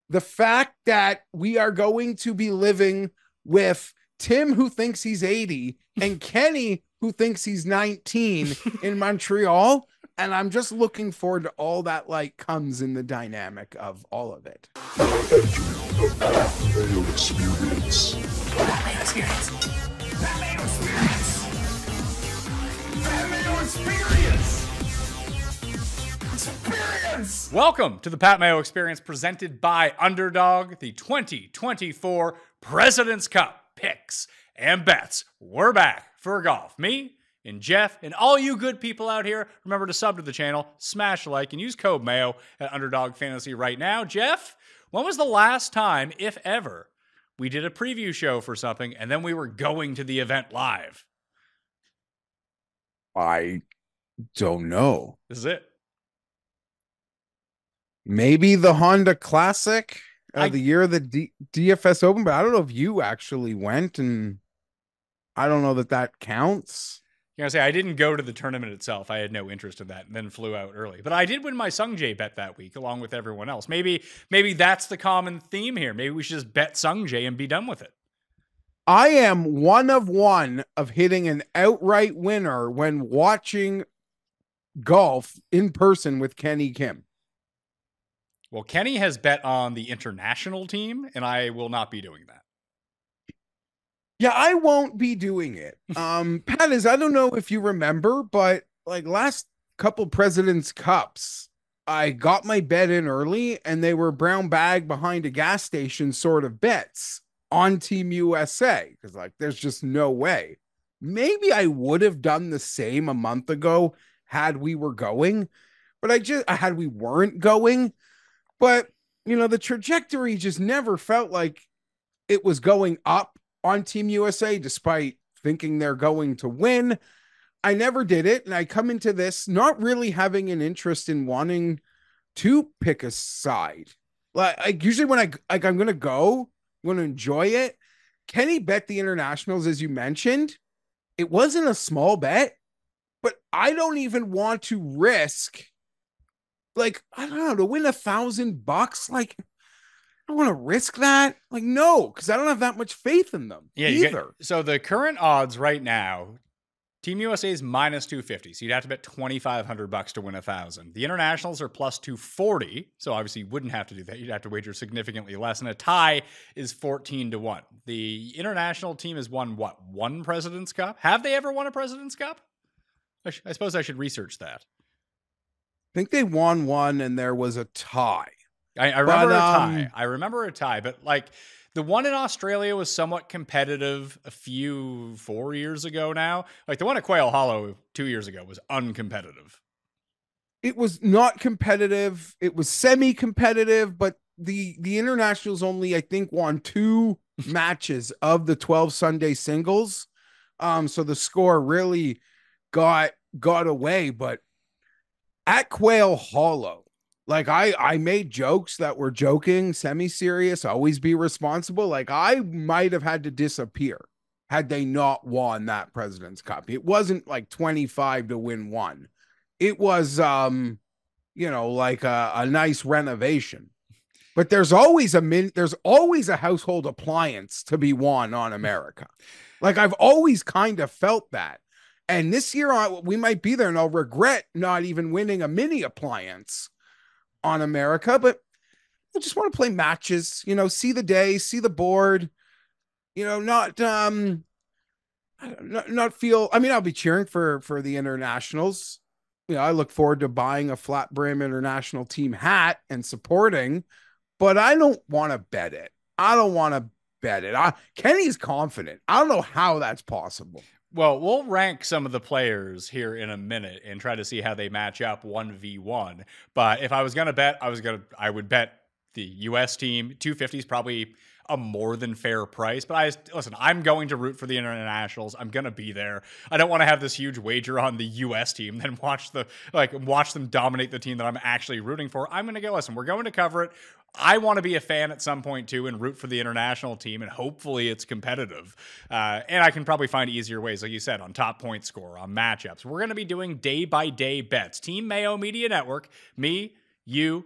the fact that we are going to be living with Tim, who thinks he's 80, and Kenny, who thinks he's 19 in Montreal. And I'm just looking forward to all that like comes in the dynamic of all of it. Mayo experience. Mayo experience. Mayo experience. Mayo experience. Experience. Welcome to the Pat Mayo Experience presented by Underdog, the 2024 President's Cup picks and bets. We're back for golf. Me and Jeff and all you good people out here, remember to sub to the channel, smash a like, and use code Mayo at Underdog Fantasy right now. Jeff, when was the last time, if ever, we did a preview show for something and then we were going to the event live? I don't know. This is it. Maybe the Honda Classic of the year of the DFS Open, but I don't know if you actually went, and I don't know that that counts. You know, I didn't go to the tournament itself. I had no interest in that and then flew out early. But I did win my Sungjae bet that week along with everyone else. Maybe that's the common theme here. Maybe we should just bet Sungjae and be done with it. I am one of hitting an outright winner when watching golf in person with Kenny Kim. Well, Kenny has bet on the international team, and I will not be doing that. Yeah, I won't be doing it. Pat, I don't know if you remember, but like last couple President's Cups, I got my bet in early and they were brown bag behind a gas station sort of bets on Team USA. Because like there's just no way. Maybe I would have done the same a month ago had we were going, but had we weren't going. But you know, the trajectory just never felt like it was going up on Team USA, despite thinking they're going to win. I never did it. And I come into this not really having an interest in wanting to pick a side. Like usually when I'm going to go, I'm going to enjoy it. Kenny bet the internationals, as you mentioned. It wasn't a small bet, but I don't even want to risk, like, I don't know, to win $1,000. Like, I want to risk that. Like, no, because I don't have that much faith in them either. So the current odds right now, Team USA is minus 250. So you'd have to bet $2,500 to win 1,000. The internationals are plus 240. So obviously you wouldn't have to do that. You'd have to wager significantly less. And a tie is 14-1. The international team has won what? One President's Cup? Have they ever won a President's Cup? I suppose I should research that. I think they won one and there was a tie. I remember a tie. I remember a tie, but like the one in Australia was somewhat competitive 4 years ago now. Like the one at Quail Hollow 2 years ago was uncompetitive. It was not competitive. It was semi-competitive, but the internationals only, I think, won 2 matches of the 12 Sunday singles. So the score really got away, but at Quail Hollow, like I made jokes that were joking, semi-serious, always be responsible. Like I might have had to disappear had they not won that President's Cup. It wasn't like 25 to win one. It was, like a nice renovation. But there's always a household appliance to be won on America. Like I've always kind of felt that. And this year we might be there and I'll regret not even winning a mini appliance on America, but I just want to play matches, see the day, see the board, not feel, I mean, I'll be cheering for the internationals. I look forward to buying a flat brim international team hat and supporting, but I don't want to bet it. Kenny's confident. I don't know how that's possible. Well, we'll rank some of the players here in a minute and try to see how they match up 1v1. But if I was going to bet, I would bet the US team. 250 is probably a more than fair price. But listen, I'm going to root for the internationals. I'm going to be there. I don't want to have this huge wager on the US team, then watch them dominate the team that I'm actually rooting for. I'm going to go, listen, we're going to cover it. I want to be a fan at some point too and root for the international team, and hopefully it's competitive. And I can probably find easier ways, like you said, on top point score, on matchups. We're going to be doing day-by-day bets. Team Mayo Media Network, me, you,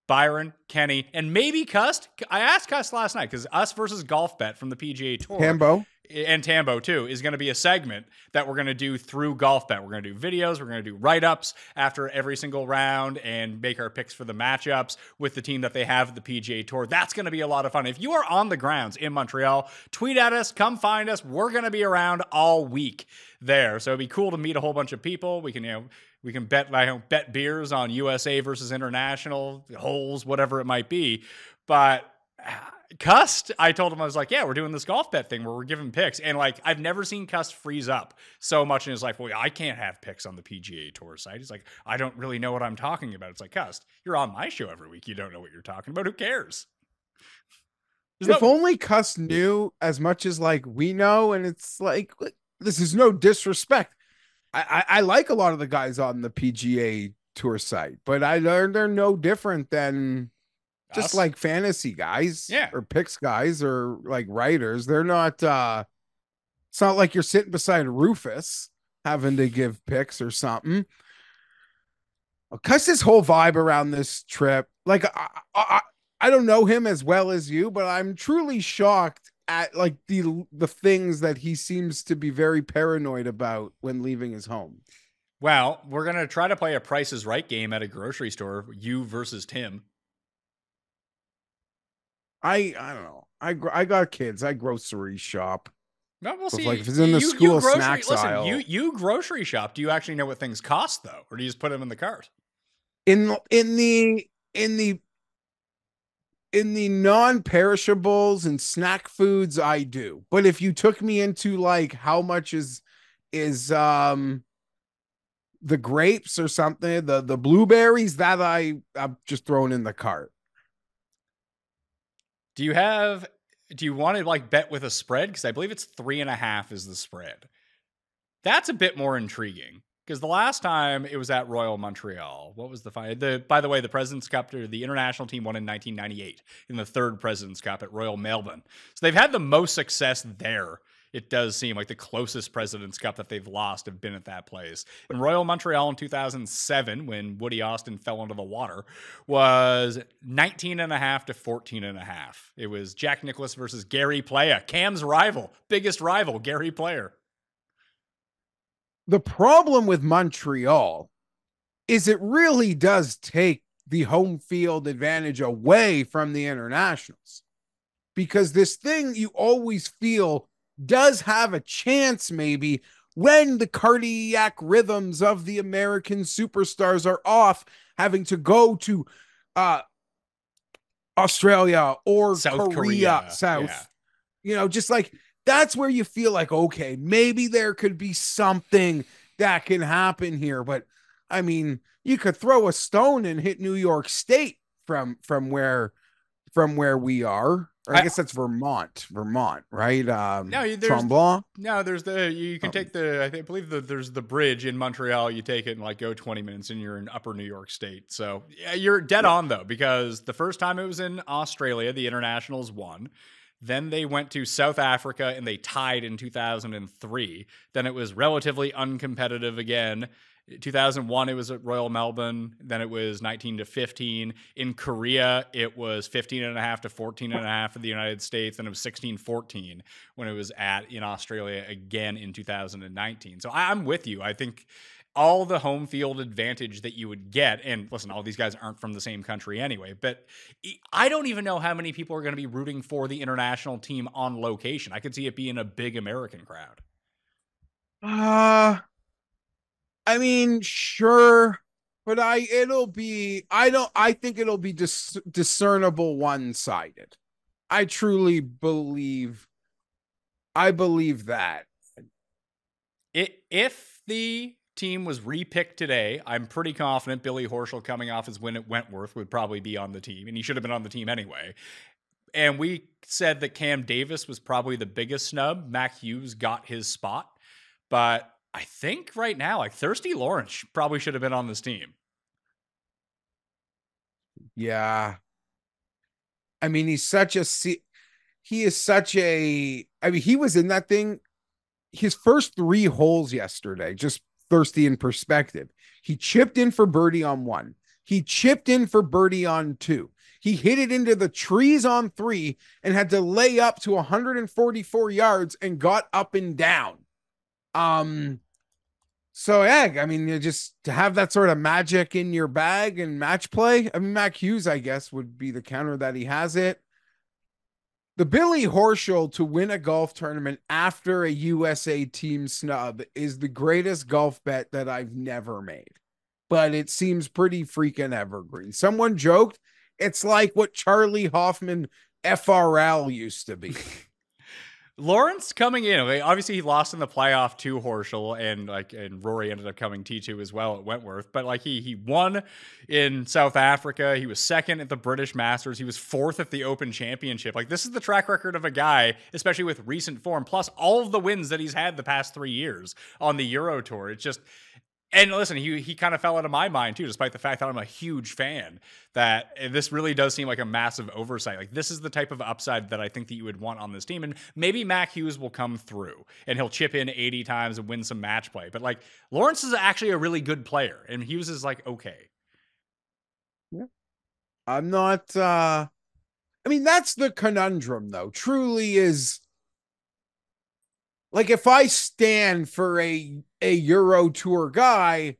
Byron, Kenny, and maybe Cust. I asked Cust last night because us versus Golf Bet from the PGA Tour. Hambo. And Tambo too is going to be a segment that we're going to do through Golf Bet. We're going to do videos. We're going to do write-ups after every single round and make our picks for the matchups with the team that they have at the PGA Tour. That's going to be a lot of fun. If you are on the grounds in Montreal, tweet at us, come find us. We're going to be around all week there. So it'd be cool to meet a whole bunch of people. We can, we can bet beers on USA versus international holes, whatever it might be. But Cust, I told him, I was like, yeah, we're doing this golf bet thing where we're giving picks. And like, I've never seen Cust freeze up so much in his life. Well, I can't have picks on the PGA Tour site. He's like, I don't really know what I'm talking about. It's like, Cust, you're on my show every week. You don't know what you're talking about. Who cares? If only Cust knew as much as like we know. And it's like, this is no disrespect. I like a lot of the guys on the PGA Tour site, but they're no different than just like fantasy guys, or picks guys, or like writers. They're not it's not like you're sitting beside Rufus having to give picks or something. Cause this whole vibe around this trip, like I don't know him as well as you, but I'm truly shocked at like the things that he seems to be very paranoid about when leaving his home. Well, we're gonna try to play a Price is Right game at a grocery store, you versus Tim. I don't know. I got kids. I grocery shop. No, we'll see. Like if it's in the school snacks aisle. You grocery shop. Do you actually know what things cost though, or do you just put them in the cart? In the non-perishables and snack foods, I do. But if you took me into like how much is the grapes or something, the blueberries, that I'm just throwing in the cart. Do you want to like bet with a spread? Because I believe it's 3.5 is the spread. That's a bit more intriguing. Because the last time it was at Royal Montreal, what was the final? By the way, the President's Cup, or the international team, won in 1998 in the third President's Cup at Royal Melbourne. So they've had the most success there. It does seem like the closest President's Cup that they've lost have been at that place. And Royal Montreal in 2007, when Woody Austin fell into the water, was 19.5 to 14.5. It was Jack Nicklaus versus Gary Player, Cam's rival, biggest rival, Gary Player. The problem with Montreal is it really does take the home field advantage away from the internationals, because this thing you always feel does have a chance maybe when the cardiac rhythms of the American superstars are off, having to go to Australia or South Korea. Just like that's where you feel like, okay, maybe there could be something that can happen here. But I mean, you could throw a stone and hit New York State from where we are. Or I guess that's Vermont, right? Tremblant. No, there's you can take I believe there's the bridge in Montreal. You take it and like go 20 minutes and you're in upper New York State. So yeah, you're dead on though, because the first time it was in Australia, the internationals won. Then they went to South Africa and they tied in 2003. Then it was relatively uncompetitive again. 2001, it was at Royal Melbourne. Then it was 19 to 15. In Korea, it was 15.5 to 14.5 for the United States. Then it was 16-14 when it was in Australia again in 2019. So I'm with you. I think all the home field advantage that you would get, and listen, all these guys aren't from the same country anyway, but I don't even know how many people are going to be rooting for the international team on location. I could see it being a big American crowd. I mean, sure, but I think it'll be discernible one-sided. I truly believe that. If the team was repicked today, I'm pretty confident Billy Horschel, coming off his win at Wentworth, would probably be on the team, and he should have been on the team anyway. And we said that Cam Davis was probably the biggest snub. Mac Hughes got his spot, but I think right now, like Thirsty Lawrence probably should have been on this team. Yeah. I mean, he is such a, I mean, he was in that thing, his first 3 holes yesterday, just Thirsty in perspective. He chipped in for birdie on 1. He chipped in for birdie on 2. He hit it into the trees on 3 and had to lay up to 144 yards and got up and down. So yeah, I mean, you just to have that sort of magic in your bag and match play. I mean, Mac Hughes, I guess, would be the counter that he has it. The Billy Horschel to win a golf tournament after a USA team snub is the greatest golf bet that I've never made. But it seems pretty freaking evergreen. Someone joked it's like what Charlie Hoffman FRL used to be. Lawrence coming in, obviously he lost in the playoff to Horschel, and Rory ended up coming T2 as well at Wentworth. But he won in South Africa. He was second at the British Masters. He was fourth at the Open Championship. This is the track record of a guy, especially with recent form, plus all of the wins that he's had the past 3 years on the Euro Tour. It's just. And listen, he kind of fell out of my mind too, despite the fact that I'm a huge fan, that this really does seem like a massive oversight. This is the type of upside that I think that you would want on this team. And maybe Mac Hughes will come through and he'll chip in 80 times and win some match play. But Lawrence is actually a really good player and Hughes is okay. Yeah. I'm not, I mean, that's the conundrum though, truly is if I stand for a Euro Tour guy,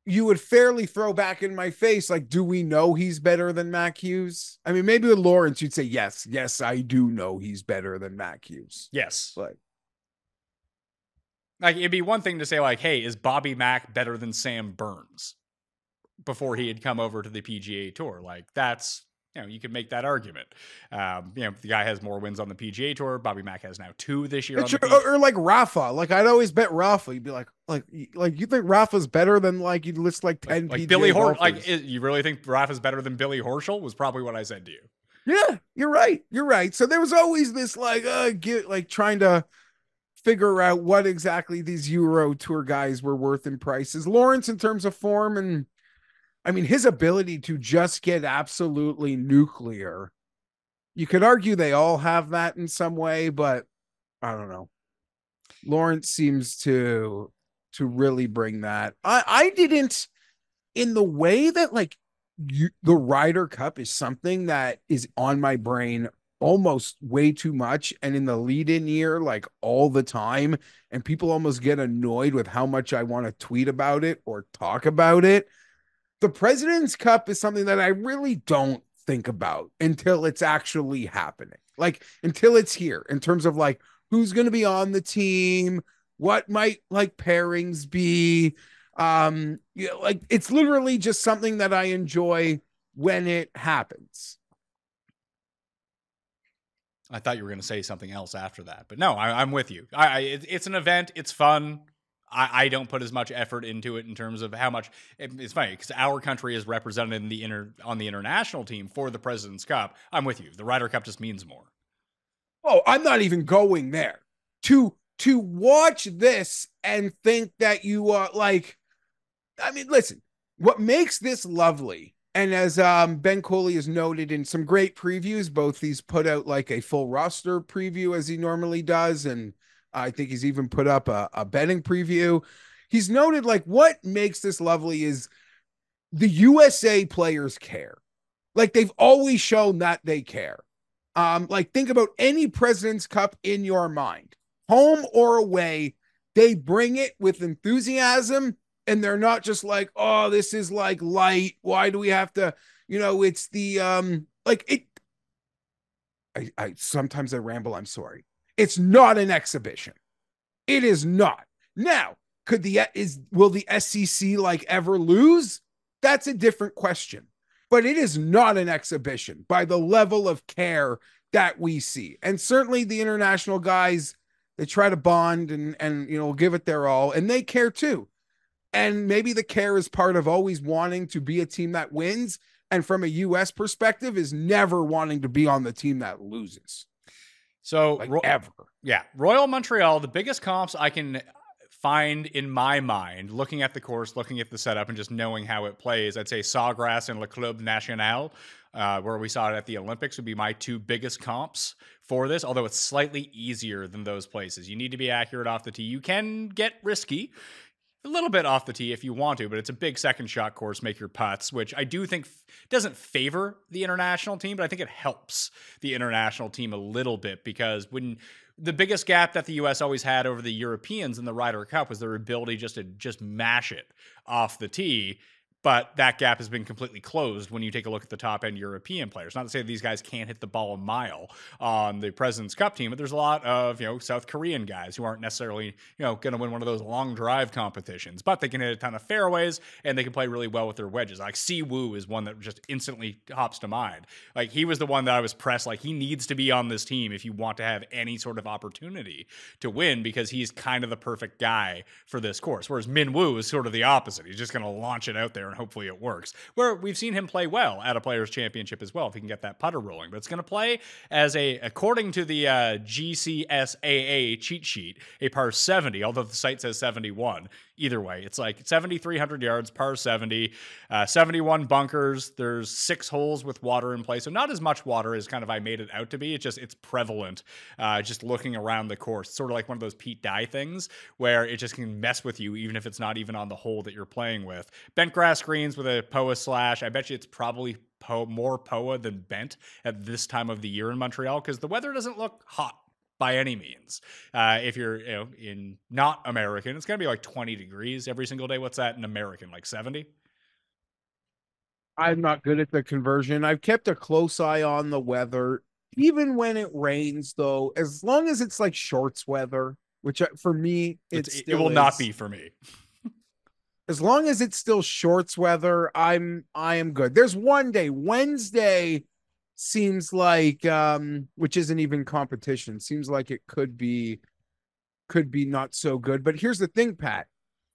you would fairly throw back in my face, do we know he's better than Mac Hughes? I mean, maybe with Lawrence, you'd say, yes, I do know he's better than Mac Hughes. Yes. It'd be one thing to say, hey, is Bobby Mack better than Sam Burns before he had come over to the PGA Tour? That's, you could make that argument. The guy has more wins on the PGA Tour. Bobby Mack has now 2 this year. Or Rafa. I'd always bet Rafa. You'd be like you think Rafa's better than you'd list 10 PGA Billy Horschel. You really think Rafa's better than Billy Horschel? Was probably what I said to you. Yeah, you're right. So there was always this trying to figure out what exactly these Euro Tour guys were worth in prices. Lawrence in terms of form and. I mean, his ability to just get absolutely nuclear. You could argue they all have that in some way, but I don't know. Lawrence seems to really bring that. I didn't, in the way that the Ryder Cup is something that is on my brain almost way too much, and in the lead-in year, all the time, and people almost get annoyed with how much I want to tweet about it or talk about it. The President's Cup is something that I really don't think about until it's actually happening. Until it's here in terms of who's going to be on the team, what might pairings be. It's literally just something that I enjoy when it happens. I thought you were going to say something else after that, but no, I'm with you. It's an event. It's fun. I don't put as much effort into it in terms of how much. It's funny because our country is represented on the international team for the President's Cup. I'm with you. The Ryder Cup just means more. Oh, I'm not even going there. To watch this and think that you are I mean, listen, what makes this lovely, and as Ben Coley has noted in some great previews, both he's put out a full roster preview as he normally does, and I think he's even put up a betting preview. He's noted what makes this lovely is the USA players care. They've always shown that they care. Think about any President's Cup in your mind, home or away, they bring it with enthusiasm, and they're not just oh, this is light. Why do we have to, it's the, I sometimes I ramble. I'm sorry. It's not an exhibition. It is not. Now, will the SEC ever lose? That's a different question. But it is not an exhibition by the level of care that we see. And certainly the international guys, they try to bond and give it their all, and they care too. And maybe the care is part of always wanting to be a team that wins, and from a US perspective is never wanting to be on the team that loses. So ever. Yeah. Royal Montreal, the biggest comps I can find in my mind, looking at the course, looking at the setup, and just knowing how it plays, I'd say Sawgrass and Le Club National, where we saw it at the Olympics, would be my 2 biggest comps for this, although it's slightly easier than those places. You need to be accurate off the tee. You can get risky. a little bit off the tee if you want to, but it's a big second shot course, make your putts, which I do think doesn't favor the international team, but I think it helps the international team a little bit, because when the biggest gap that the U.S. always had over the Europeans in the Ryder Cup was their ability just mash it off the tee. But that gap has been completely closed when you take a look at the top-end European players. Not to say that these guys can't hit the ball a mile on the President's Cup team, but there's a lot of, South Korean guys who aren't necessarily, going to win one of those long drive competitions. But they can hit a ton of fairways, and they can play really well with their wedges. Like, Si Woo is one that just instantly hops to mind. Like, he was the one that I was pressed, like, he needs to be on this team if you want to have any sort of opportunity to win, because he's kind of the perfect guy for this course. Whereas Min Woo is sort of the opposite. He's just going to launch it out there and hopefully it works. Where we've seen him play well at a Players' Championship as well, if he can get that putter rolling. But it's going to play as according to the GCSAA cheat sheet, a par 70, although the site says 71. Either way, it's like 7,300 yards, par 70, 71 bunkers. There's 6 holes with water in play. So not as much water as kind of I made it out to be. It's prevalent just looking around the course. It's sort of like one of those Pete Dye things where it just can mess with you even if it's not even on the hole that you're playing with. Bent grass greens with a POA slash. I bet you it's probably more POA than bent at this time of the year in Montreal, because the weather doesn't look hot by any means. If you're in not American, it's going to be like 20 degrees every single day. What's that in American? Like 70? I'm not good at the conversion. I've kept a close eye on the weather, even when it rains, though, as long as it's like shorts weather, which for me, it will not be for me. As long as it's still shorts weather, I am good. There's one day, Wednesday seems like, which isn't even competition, seems like it could be not so good. But here's the thing, Pat.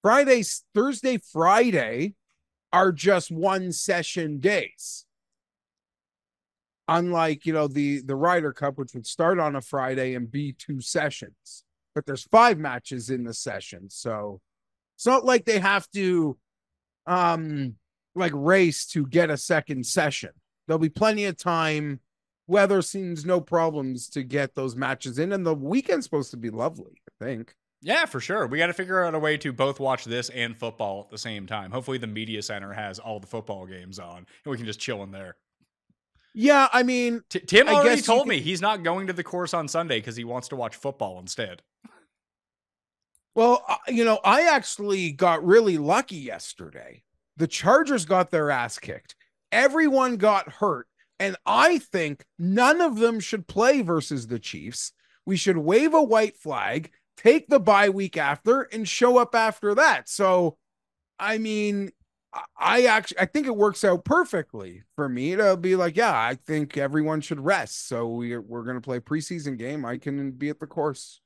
Thursday, Friday are just one session days. Unlike, the Ryder Cup, which would start on a Friday and be 2 sessions. But there's 5 matches in the session. So it's not like they have to race to get a second session. There'll be plenty of time. Weather seems no problems to get those matches in, and the weekend's supposed to be lovely, I think. Yeah, for sure. We got to figure out a way to both watch this and football at the same time. Hopefully the media center has all the football games on, and we can just chill in there. Yeah, I mean, Tim already told me he's not going to the course on Sunday because he wants to watch football instead. Well, I actually got really lucky yesterday. The Chargers got their ass kicked. Everyone got hurt. And I think none of them should play versus the Chiefs. We should wave a white flag, take the bye week after, and show up after that. So, I mean, I think it works out perfectly for me to be like, yeah, I think everyone should rest. So we're going to play a preseason game. I can be at the course.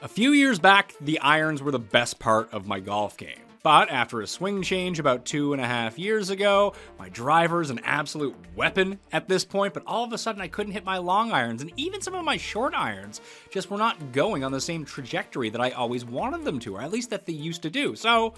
A few years back, the irons were the best part of my golf game. But after a swing change about 2.5 years ago, my driver's an absolute weapon at this point, but all of a sudden I couldn't hit my long irons, and even some of my short irons just were not going on the same trajectory that I always wanted them to, or at least that they used to do. So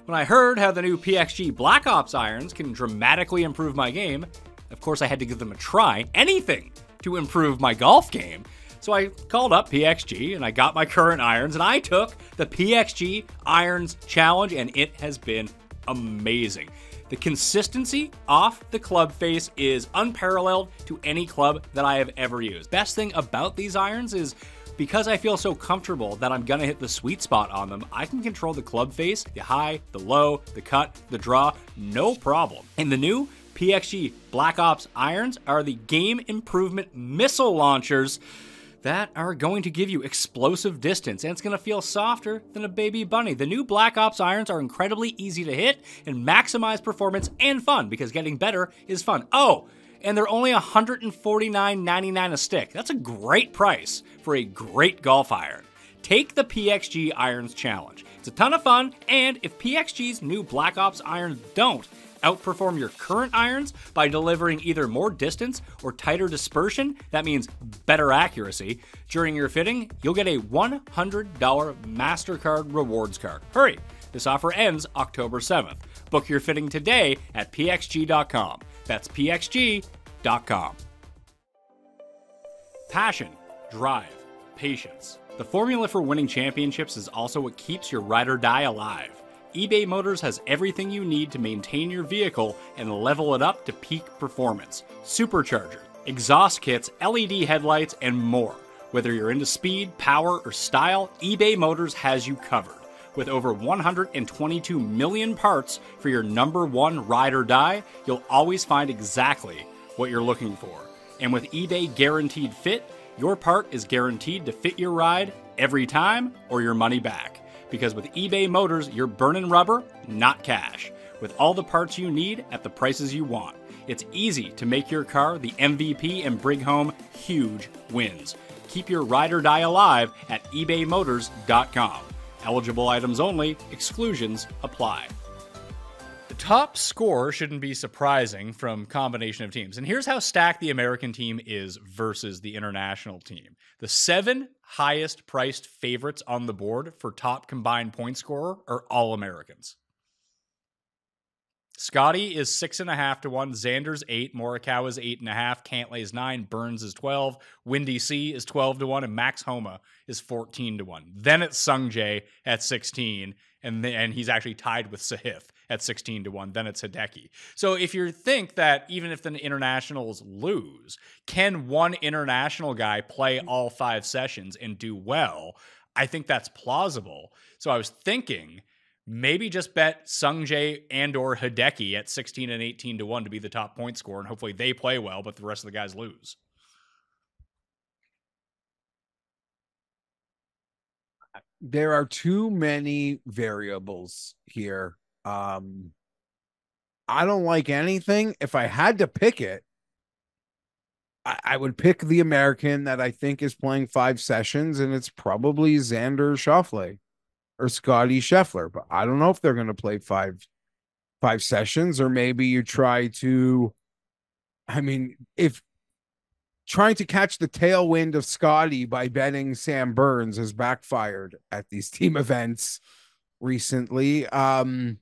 when I heard how the new PXG Black Ops irons can dramatically improve my game, of course I had to give them a try, anything to improve my golf game. So I called up PXG and I got my current irons and I took the PXG Irons Challenge and it has been amazing. The consistency off the club face is unparalleled to any club that I have ever used. Best thing about these irons is because I feel so comfortable that I'm gonna hit the sweet spot on them, I can control the club face, the high, the low, the cut, the draw, no problem. And the new PXG Black Ops irons are the game improvement missile launchers that are going to give you explosive distance, and it's going to feel softer than a baby bunny. The new Black Ops irons are incredibly easy to hit and maximize performance and fun, because getting better is fun. Oh, and they're only $149.99 a stick. That's a great price for a great golf iron. Take the PXG Irons Challenge. It's a ton of fun, and if PXG's new Black Ops irons don't outperform your current irons by delivering either more distance or tighter dispersion, that means better accuracy, during your fitting, you'll get a $100 MasterCard rewards card. Hurry! This offer ends October 7th. Book your fitting today at pxg.com. That's pxg.com. Passion, drive, patience. The formula for winning championships is also what keeps your ride or die alive. eBay Motors has everything you need to maintain your vehicle and level it up to peak performance. Supercharger, exhaust kits, LED headlights, and more. Whether you're into speed, power, or style, eBay Motors has you covered. With over 122 million parts for your number one ride or die, you'll always find exactly what you're looking for. And with eBay Guaranteed Fit, your part is guaranteed to fit your ride every time or your money back. Because with eBay Motors, you're burning rubber, not cash. With all the parts you need at the prices you want. It's easy to make your car the MVP and bring home huge wins. Keep your ride or die alive at ebaymotors.com. Eligible items only, exclusions apply. The top score shouldn't be surprising from combination of teams. And here's how stacked the American team is versus the international team. The 7 highest priced favorites on the board for top combined point scorer are all Americans. Scotty is 6.5 to 1. Xander's 8. Morikawa is 8.5. Cantlay is 9. Burns is 12. Windy C is 12 to 1. And Max Homa is 14 to 1. Then it's Sung Jae at 16. And he's actually tied with Sahith at 16 to 1. Then it's Hideki. So if you think that even if the internationals lose, can one international guy play all 5 sessions and do well? I think that's plausible. So I was thinking maybe just bet Sung Jae and or Hideki at 16 and 18 to 1 to be the top point scorer, and hopefully they play well, but the rest of the guys lose. There are too many variables here. I don't like anything. If I had to pick it, I would pick the American that I think is playing 5 sessions, and it's probably Xander Schauffele or Scotty Scheffler. But I don't know if they're going to play five sessions, or maybe you try to, I mean, if trying to catch the tailwind of Scotty by betting Sam Burns has backfired at these team events recently. I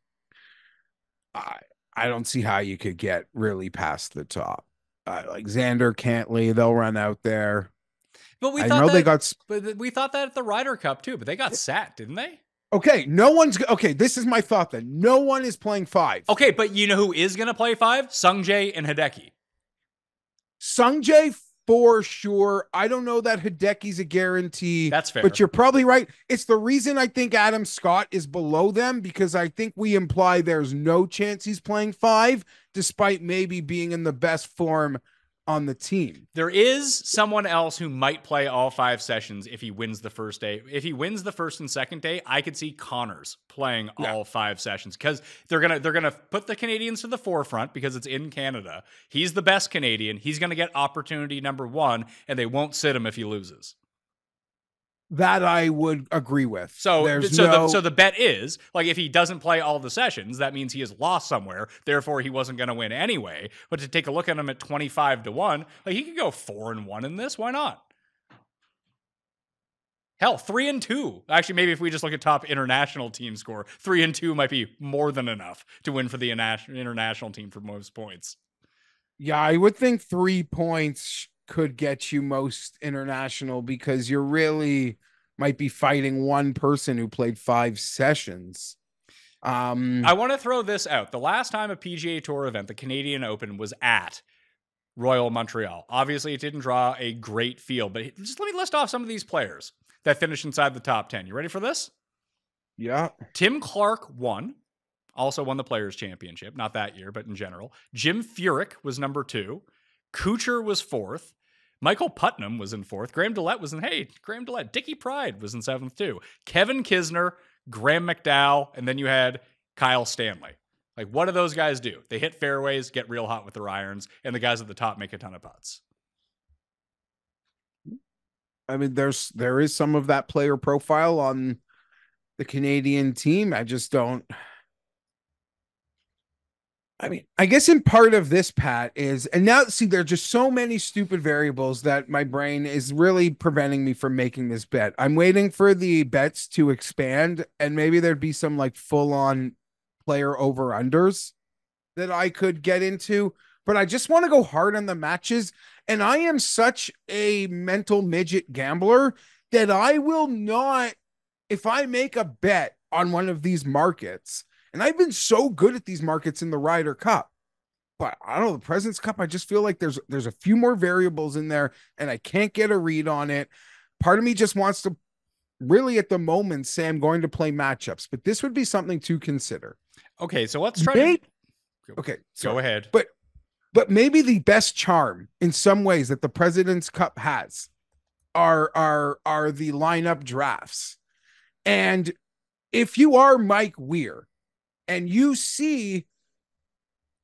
don't see how you could get really past the top. Like Xander, Cantlay, they'll run out there. But we I thought know that, they got. But we thought that at the Ryder Cup too. But they got sat, didn't they? Okay, no one's okay. This is my thought. Then no one is playing 5. Okay, but you know who is going to play 5? Sung Jae and Hideki. Sung Jae for sure. I don't know that Hideki's a guarantee. That's fair. But you're probably right. It's the reason I think Adam Scott is below them, because I think we imply there's no chance he's playing 5, despite maybe being in the best form on the team. There is someone else who might play all 5 sessions if he wins the first day. If he wins the first and second day, I could see Connors playing all 5 sessions, because they're gonna put the Canadians to the forefront because it's in Canada. He's the best Canadian. He's gonna get opportunity number 1, and they won't sit him if he loses. That I would agree with. So the bet is, like, if he doesn't play all the sessions, that means he has lost somewhere. Therefore, he wasn't going to win anyway. But to take a look at him at 25 to 1, like, he could go 4-1 in this. Why not? Hell, 3-2. Actually, maybe if we just look at top international team score, 3-2 might be more than enough to win for the international team for most points. Yeah, I would think 3 points could get you most international, because you're really might be fighting one person who played 5 sessions. I want to throw this out. The last time a PGA Tour event, the Canadian Open, was at Royal Montreal. Obviously, it didn't draw a great field, but just let me list off some of these players that finished inside the top 10. You ready for this? Yeah. Tim Clark won. Also won the Players' Championship. Not that year, but in general. Jim Furyk was number 2. Kuchar was 4th. Michael Putnam was in 4th. Graham Dillette was in, Graham Dillette. Dickie Pride was in 7th too. Kevin Kisner, Graham McDowell, and then you had Kyle Stanley. Like, what do those guys do? They hit fairways, get real hot with their irons, and the guys at the top make a ton of putts. I mean, there is some of that player profile on the Canadian team. I just don't. I mean, I guess in part of this, Pat, is, and now see, there are just so many stupid variables that my brain is really preventing me from making this bet. I'm waiting for the bets to expand, and maybe there'd be some like full on player over unders that I could get into, but I just want to go hard on the matches. And I am such a mental midget gambler that I will not, if I make a bet on one of these markets, and I've been so good at these markets in the Ryder Cup, but I don't know, the President's Cup, I just feel like there's a few more variables in there and I can't get a read on it. Part of me just wants to really at the moment say I'm going to play matchups, but this would be something to consider. Okay, so let's try to Okay, go ahead. But maybe the best charm in some ways that the President's Cup has are the lineup drafts. And if you are Mike Weir and you see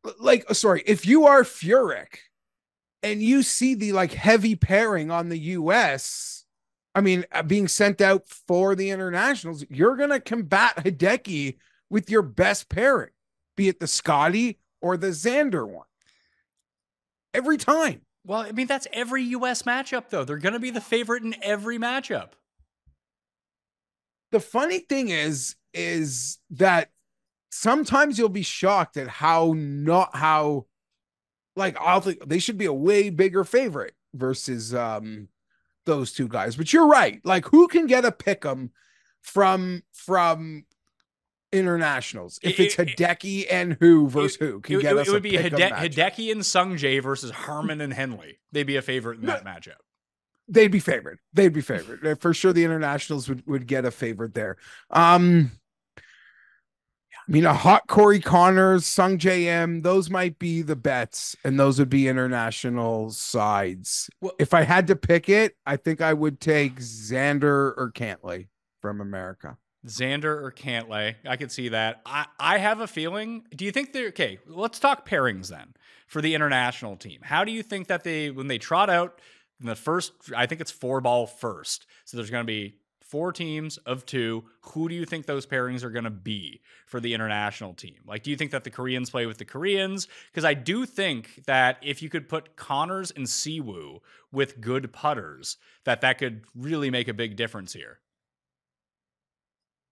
if you are Furyk and you see the like heavy pairing on the US, I mean, being sent out for the internationals, you're going to combat Hideki with your best pairing, be it the Scotty or the Xander one. Every time. Well, I mean, that's every U.S. matchup, though. They're going to be the favorite in every matchup. The funny thing is that sometimes you'll be shocked at I'll think they should be a way bigger favorite versus those two guys. But you're right. Like, who can get a pick 'em from internationals? If it's Hideki and who versus who can get us? It would be Hideki and Sungjae versus Harman and Henley. They'd be a favorite in that matchup. They'd be favored. For sure. The internationals would get a favorite there. I mean, a hot Corey Connors, Sung JM, those might be the bets, and those would be international sides. Well, if I had to pick it, I think I would take Xander or Cantlay from America. Xander or Cantlay. I could see that. I have a feeling. Do you think they're okay? Let's talk pairings then for the international team. How do you think that when they trot out in the first, I think it's 4-ball first. So there's going to be 4 teams of 2. Who do you think those pairings are going to be for the international team? Like, do you think that the Koreans play with the Koreans? Because I do think that if you could put Connors and Siwoo with good putters, that could really make a big difference here.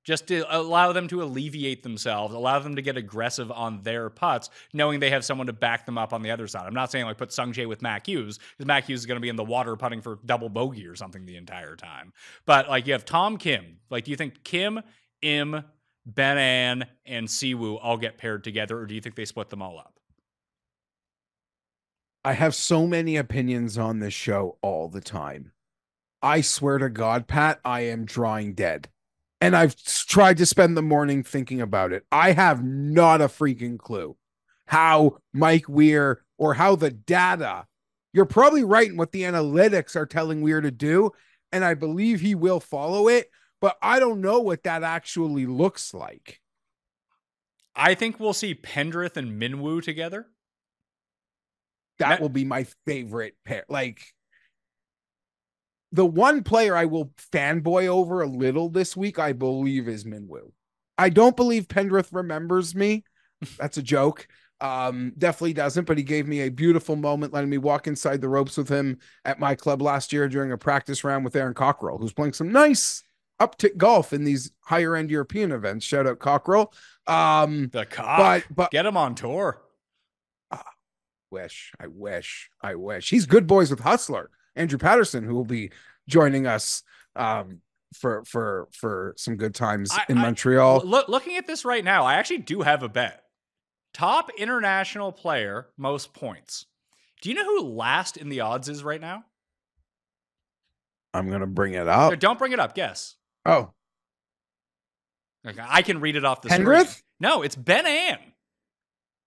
Just to allow them to alleviate themselves, allow them to get aggressive on their putts, knowing they have someone to back them up on the other side. I'm not saying like put Sungjae with Mac Hughes, because Mac Hughes is going to be in the water putting for double bogey or something the entire time. But like you have Tom Kim. Like, do you think Kim, Im, Ben-An, and Siwoo all get paired together, or do you think they split them all up? I have so many opinions on this show all the time. I swear to God, Pat, I am drawing dead. And I've tried to spend the morning thinking about it. I have not a freaking clue how Mike Weir or how the data, you're probably right in what the analytics are telling Weir to do. And I believe he will follow it, but I don't know what that actually looks like. I think we'll see Pendrith and Minwoo together. That will be my favorite pair. Like, the one player I will fanboy over a little this week, I believe, is Minwoo. I don't believe Pendrith remembers me. That's a joke. Definitely doesn't, but he gave me a beautiful moment letting me walk inside the ropes with him at my club last year during a practice round with Aaron Cockrell, who's playing some nice uptick golf in these higher end European events. Shout out Cockrell. The cock. But get him on tour. I wish. He's good boys with Hustler. Andrew Patterson, who will be joining us for some good times in Montreal. Looking at this right now, I actually do have a bet. Top international player, most points. Do you know who last in the odds is right now? I'm going to bring it up. No, don't bring it up. Guess. Oh. Okay, I can read it off the Pendrith? screen. No, it's Ben-An.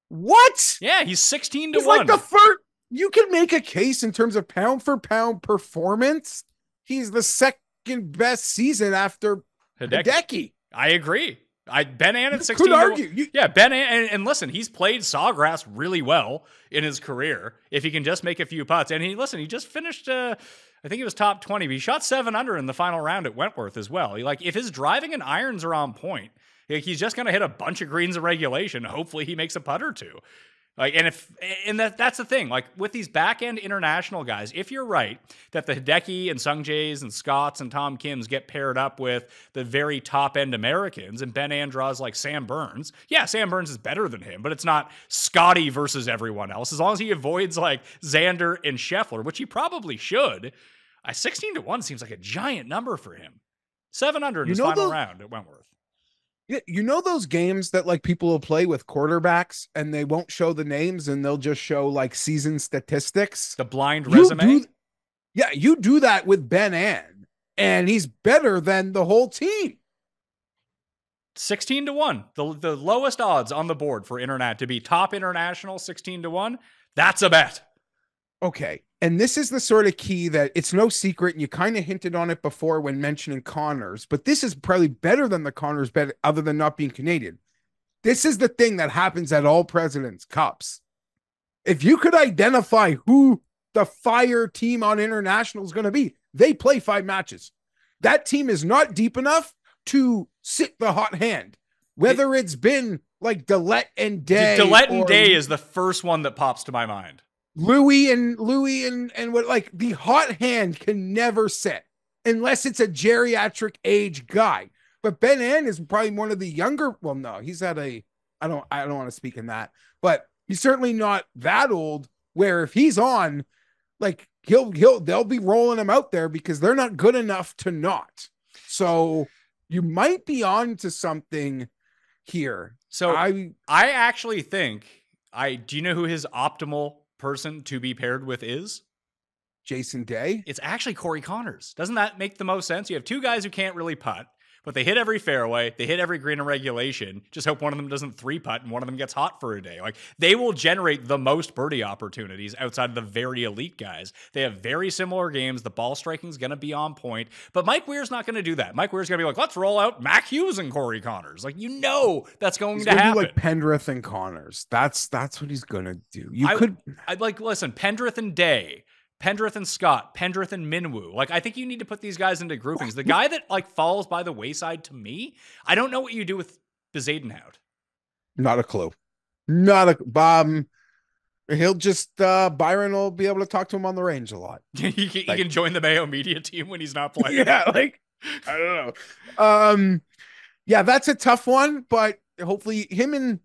What? Yeah, he's 16-1. He's like the first. You can make a case in terms of pound for pound performance. He's the second best season after Hideki. I agree. Ben-An at 16. Could argue. Yeah, Ben-An, and listen, he's played Sawgrass really well in his career. If he can just make a few putts, and he just finished. I think he was top 20. But he shot 7 under in the final round at Wentworth as well. If his driving and irons are on point, he's just going to hit a bunch of greens of regulation. Hopefully, he makes a putt or two. That's the thing. Like, with these back-end international guys, if you're right that the Hideki and Sungjaes and Scotts and Tom Kims get paired up with the very top-end Americans, and Ben-An draws like Sam Burns, yeah, Sam Burns is better than him, but it's not Scotty versus everyone else. As long as he avoids like Xander and Scheffler, which he probably should, 16-1 seems like a giant number for him. 700 in You his know final those, round at Wentworth. you know those games that like people will play with quarterbacks and they won't show the names and they'll just show like season statistics. The blind You resume. do, yeah, you do that with Ben Ann, and he's better than the whole team. 16-1, the lowest odds on the board for internet to be top international. 16-1. That's a bet. Okay. And this is the sort of key that it's no secret, and you kind of hinted on it before when mentioning Connors, but this is probably better than the Connors bet, other than not being Canadian. This is the thing that happens at all President's Cups. If you could identify who the fire team on international is going to be, they play 5 matches. That team is not deep enough to sit the hot hand. Whether it's been like Dillette and Day. Dillette and Day is the first one that pops to my mind. Louis and what, like, the hot hand can never sit unless it's a geriatric age guy. But Ben Ann is probably one of the younger. Well, no, he's at a. I don't want to speak in that, but he's certainly not that old. Where if he's on, like they'll be rolling him out there because they're not good enough to not. So you might be on to something here. So I actually think do you know who his optimal person to be paired with is? Jason Day. It's actually Corey Connors. Doesn't that make the most sense? You have 2 guys who can't really putt, but they hit every fairway. They hit every green in regulation. Just hope one of them doesn't 3-putt and one of them gets hot for a day. Like, they will generate the most birdie opportunities outside of the very elite guys. They have very similar games. The ball striking is going to be on point, but Mike Weir's not going to do that. Mike Weir's going to be like, let's roll out Mac Hughes and Corey Connors. Like, that's going He's to gonna happen. do like Pendrith and Connors. That's what he's going to do. I'd like, listen, Pendrith and Day, Pendrith and Scott, Pendrith and Minwoo. Like, I think you need to put these guys into groupings. The guy that like falls by the wayside to me, I don't know what you do with Bezadenhout. Not a clue. Not a Bob. He'll just Byron will be able to talk to him on the range a lot. he can join the Mayo media team when he's not playing. Yeah, like, I don't know. Yeah, that's a tough one, but hopefully him and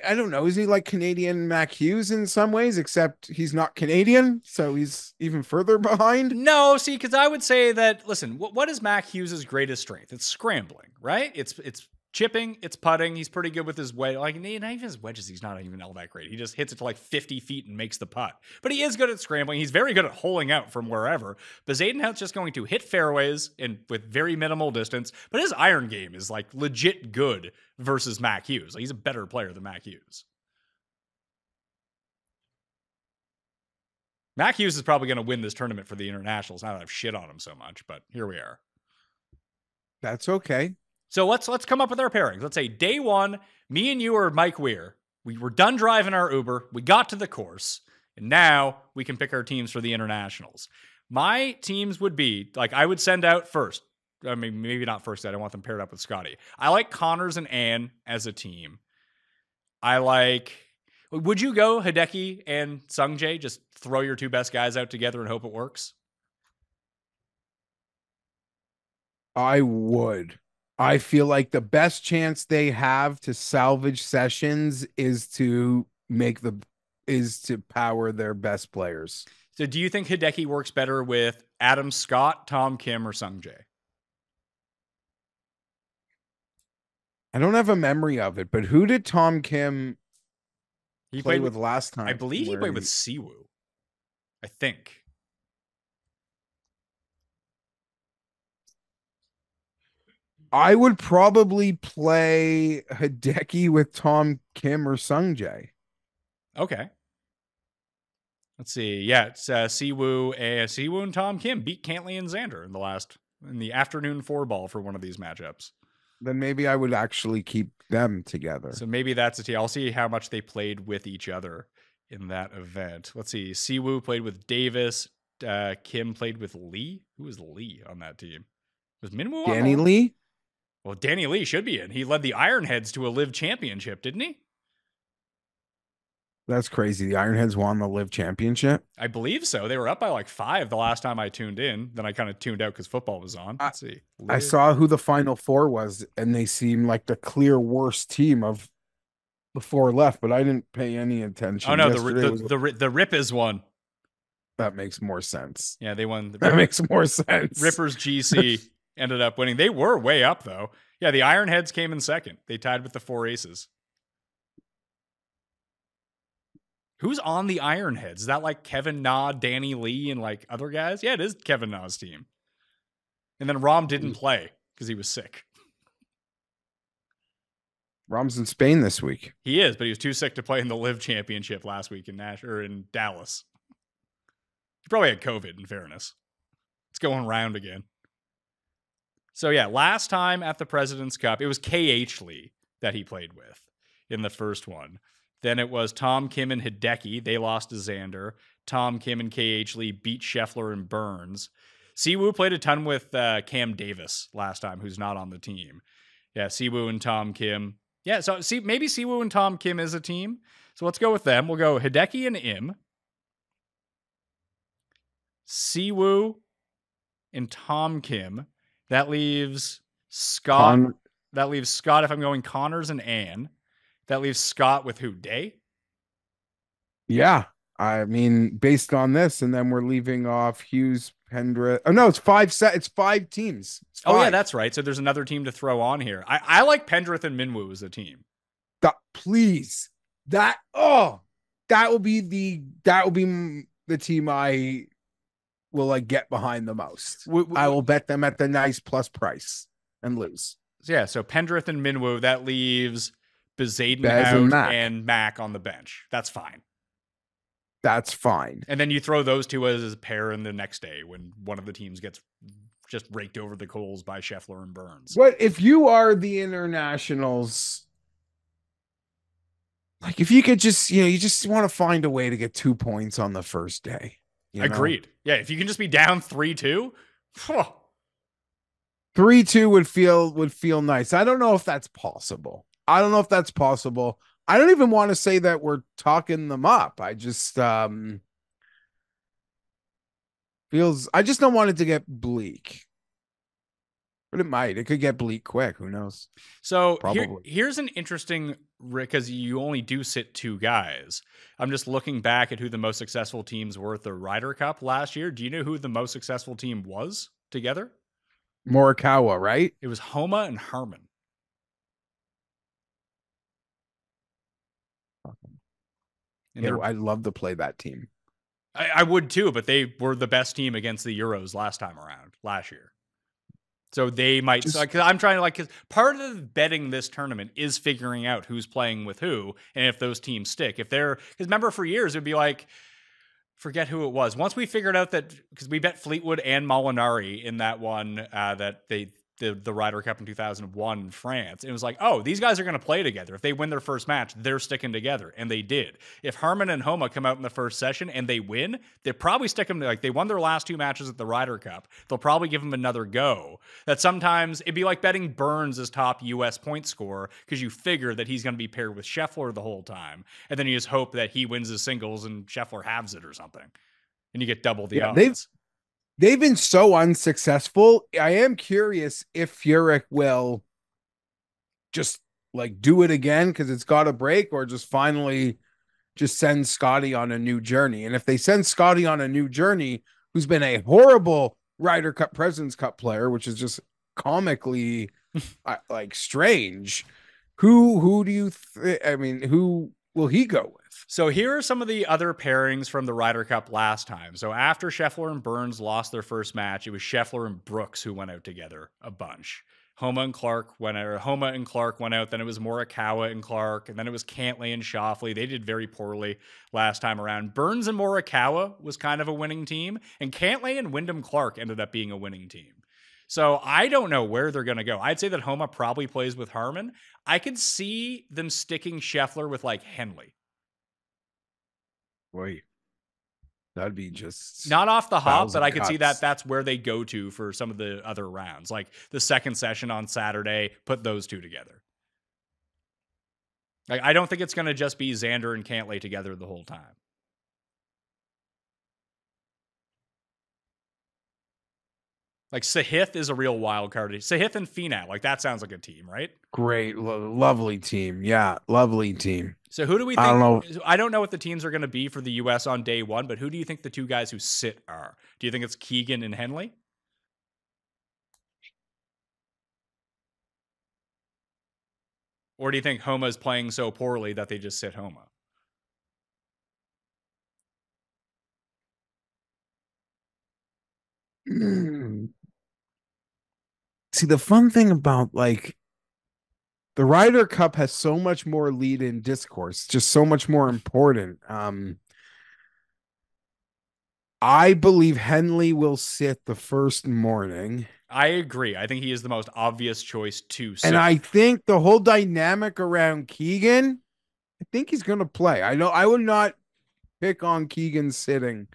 I don't know. Is he like Canadian Mac Hughes in some ways, except he's not Canadian, so he's even further behind? No, see, because I would say that, listen, what is Mac Hughes' greatest strength? It's scrambling, right? It's chipping, it's putting. He's pretty good with his wedge. Like, not even his wedges, he's not even all that great. He just hits it to like 50 feet and makes the putt. But he is good at scrambling. He's very good at holing out from wherever. But Zadenhout's just going to hit fairways and with very minimal distance. But his iron game is like legit good versus Mac Hughes. Like, he's a better player than Mac Hughes. Mac Hughes is probably going to win this tournament for the internationals now that I've shit on him so much, but here we are. That's okay. So let's come up with our pairings. Let's say day 1, me and you are Mike Weir. We were done driving our Uber. We got to the course, and now we can pick our teams for the internationals. My teams would be, like, I would send out first. I mean, maybe not first. I don't want them paired up with Scotty. I like Connors and Ann as a team. Would you go Hideki and Sungjae? Just throw your 2 best guys out together and hope it works? I would. I feel like the best chance they have to salvage sessions is to power their best players. So do you think Hideki works better with Adam Scott, Tom Kim, or Sungjae? I don't have a memory of it, but who did Tom Kim play with last time? I believe he played with Siwoo. I think. I would probably play Hideki with Tom Kim or Sungjae. Okay. Let's see. Yeah, it's Siwoo and Tom Kim beat Cantley and Xander in the afternoon 4-ball for one of these matchups. Then maybe I would actually keep them together. So maybe that's a team. I'll see how much they played with each other in that event. Let's see. Siwoo played with Davis. Kim played with Lee. Who was Lee on that team? Was Minwoo on Danny Lee? Well, Danny Lee should be in. He led the Ironheads to a live championship, didn't he? That's crazy. The Ironheads won the live championship. I believe so. They were up by like 5 the last time I tuned in. Then I kind of tuned out because football was on. Let's see. I saw who the final 4 was, and they seemed like the clear worst team of the 4 left, but I didn't pay any attention. Oh no, the Rip is one. That makes more sense. Yeah, they won. That makes more sense. Rippers GC ended up winning. They were way up, though. Yeah, the Ironheads came in second. They tied with the Four Aces. Who's on the Ironheads? Is that like Kevin Na, Danny Lee, and like other guys? Yeah, it is Kevin Na's team. And then Rom didn't play because he was sick. Rom's in Spain this week. He is, but he was too sick to play in the Live Championship last week in in Dallas. He probably had COVID, in fairness. It's going round again. So yeah, last time at the President's Cup, it was KH Lee that he played with in the first one. Then it was Tom Kim and Hideki. They lost to Xander. Tom Kim and KH Lee beat Scheffler and Burns. Siwoo played a ton with Cam Davis last time, who's not on the team. Yeah, Siwoo and Tom Kim. Yeah, so maybe Siwoo and Tom Kim is a team. So let's go with them. We'll go Hideki and Im. Siwoo and Tom Kim. That leaves Scott. That leaves Scott if I'm going Connors and Ann. That leaves Scott with who? Day? Yeah. I mean, based on this, and then we're leaving off Hughes, Pendrith. Oh no, it's it's 5 teams. It's 5. Oh yeah, that's right. So there's another team to throw on here. I like Pendrith and Minwoo as a team. Please. That will be the team I will like get behind the most. I will bet them at the nice plus price and lose. Yeah, so Pendrith and Minwoo, that leaves Bezaden and Mac on the bench. That's fine. That's fine. And then you throw those two as a pair in the next day when one of the teams gets just raked over the coals by Scheffler and Burns. What if you are the internationals? Like if you could just, you just want to find a way to get 2 points on the first day. Agreed. Yeah, if you can just be down 3-2, 3-2 would feel nice. I don't know if that's possible. I don't even want to say that we're talking them up. I just I just don't want it to get bleak. But it might. It could get bleak quick. Who knows? So here's an interesting, because you only do sit 2 guys. I'm just looking back at who the most successful teams were at the Ryder Cup last year. Do you know who the most successful team was together? Morikawa, right? It was Homa and Harman. And I'd love to play that team. I would too, but they were the best team against the Euros last year. So they might, because I'm trying to because part of betting this tournament is figuring out who's playing with who and if those teams stick. Because remember for years, it'd be like, forget who it was. Once we figured out that, because we bet Fleetwood and Molinari in that one that the Ryder Cup in 2001 in France. It was like, oh, these guys are going to play together. If they win their first match, they're sticking together. And they did. If Harman and Homa come out in the first session and they win, they probably stick them, they won their last 2 matches at the Ryder Cup. They'll probably give them another go. That sometimes it'd be like betting Burns as top U.S. point scorer because you figure that he's going to be paired with Scheffler the whole time. And then you just hope that he wins his singles and Scheffler halves it or something. And you get double the odds. They've been so unsuccessful. I am curious if Furyk will just do it again because it's got a break, or just finally just send Scotty on a new journey. And if they send Scotty on a new journey, who's been a horrible Ryder Cup President's Cup player, which is just comically strange, who do you who will he go with? So here are some of the other pairings from the Ryder Cup last time. So after Scheffler and Burns lost their first match, it was Scheffler and Brooks who went out together a bunch. Homa and Clark went out. Then it was Morikawa and Clark, and then it was Cantlay and Schauffele. They did very poorly last time around. Burns and Morikawa was kind of a winning team, and Cantlay and Wyndham Clark ended up being a winning team. So I don't know where they're going to go. I'd say that Homa probably plays with Harman. I could see them sticking Scheffler with Henley. Wait, that'd be just not off the hop, but I could see that that's where they go to for some of the other rounds, like the second session on Saturday. Put those 2 together. I don't think it's going to just be Xander and Cantlay together the whole time. Sahith is a real wild card. Sahith and Finau, that sounds like a team, right? Great, lovely team. Yeah, lovely team. So who do we I don't think? know. I don't know what the teams are going to be for the U.S. on day one, but who do you think the two guys who sit are? Do you think it's Keegan and Henley? Or do you think Homa is playing so poorly that they just sit Homa? See, the fun thing about like the Ryder Cup has so much more lead in discourse, just so much more important. I believe Henley will sit the first morning. I agree. I think he is the most obvious choice to And sit. I think the whole dynamic around Keegan, I think he's going to play. I know I would not pick on Keegan sitting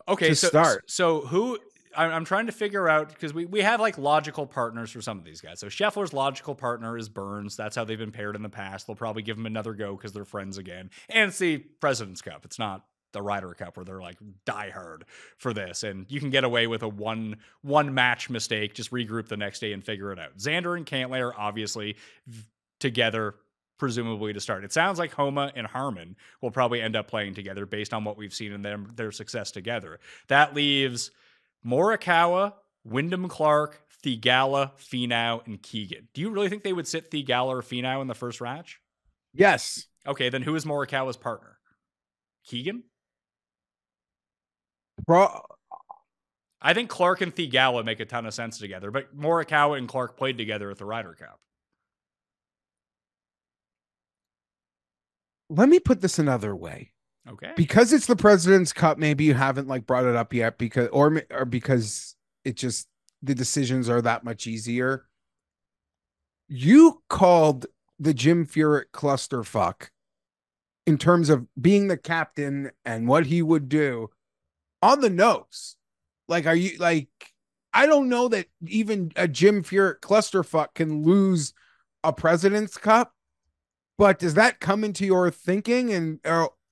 Okay, to start. so who I'm trying to figure out because we have like logical partners for some of these guys. So Scheffler's logical partner is Burns. That's how they've been paired in the past. They'll probably give him another go because they're friends again. And it's the President's Cup. It's not the Ryder Cup where they're like diehard for this, and you can get away with a one match mistake. Just regroup the next day and figure it out. Xander and Cantlay are obviously together, presumably to start. It sounds like Homa and Harman will probably end up playing together based on what we've seen in their success together. That leaves Morikawa, Wyndham Clark, Theegala, Finau, and Keegan. Do you really think they would sit Theegala or Finau in the first match? Yes. Okay, then who is Morikawa's partner? Keegan? I think Clark and Theegala make a ton of sense together, but Morikawa and Clark played together at the Ryder Cup. Let me put this another way. Okay. Because it's the President's Cup, maybe you haven't like brought it up yet because or because it just the decisions are that much easier. You called the Jim Furyk clusterfuck in terms of being the captain and what he would do on the nose. Like, are you like, I don't know that even a Jim Furyk clusterfuck can lose a President's Cup, but does that come into your thinking and